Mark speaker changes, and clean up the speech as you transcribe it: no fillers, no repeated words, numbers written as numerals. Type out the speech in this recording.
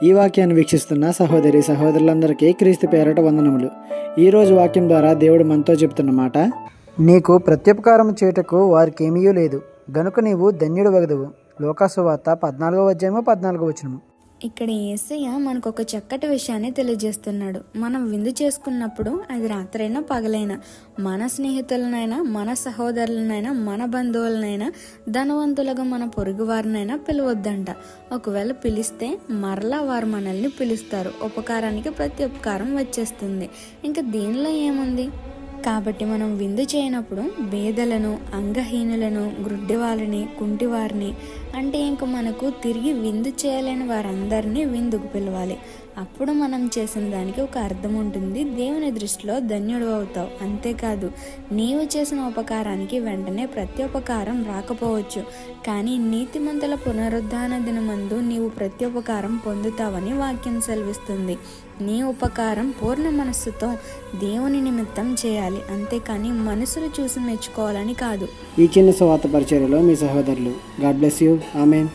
Speaker 1: ఈ వాక్యాన్ని వీక్షిస్తున్న సహోదరి సహోదరులందరికీ క్రీస్తు పేరట వందనములు. ఈరోజు వాక్యం ద్వారా దేవుడు మనతో చెప్తున్న మాట, నీకు ప్రత్యుపకారం చేయుటకు వారికి ఏమీ లేదు గనుక నీవు ధన్యుడు వగదువు. లోకాసువార్త 14:14.
Speaker 2: ఇక్కడ యేసయ్య మనకు ఒక చక్కటి విషయాన్ని తెలియజేస్తున్నాడు. మనం విందు చేసుకున్నప్పుడు అది రాత్రైనా పగలైనా, మన స్నేహితులనైనా, మన సహోదరులనైనా, మన బంధువులనైనా, ధనవంతులుగా మన పొరుగు వారినైనా పిలవద్దంట. ఒకవేళ పిలిస్తే మరలా వారు మనల్ని పిలుస్తారు. ఉపకారానికి ప్రతి ఉపకారం వచ్చేస్తుంది. ఇంకా దీనిలో ఏముంది? కాబట్టి మనం విందు చేయనప్పుడు బేదలను, అంగహీనులను, గ్రుడ్డివారిని, కుంటివారిని, అంటే ఇంక మనకు తిరిగి విందు చేయలేని వారందరినీ విందుకు పిలవాలి. అప్పుడు మనం చేసిన దానికి ఒక అర్థం ఉంటుంది. దేవుని దృష్టిలో ధన్యుడు అవుతావు. అంతేకాదు, నీవు చేసిన ఉపకారానికి వెంటనే ప్రత్యుపకారం రాకపోవచ్చు, కానీ నీతిమంతుల పునరుద్ధాన దినమందు నీవు ప్రత్యుపకారం పొందుతావని వాక్యం సెలవిస్తుంది. నీ ఉపకారం పూర్ణ మనస్సుతో దేవుని నిమిత్తం చేయాలి, అంతేకాని మనుషులు చూసి మెచ్చుకోవాలని కాదు.
Speaker 1: ఈ చిన్న సువార్త పరిచర్యలో మీ సహోదరులు. God bless you. ఆమేన్.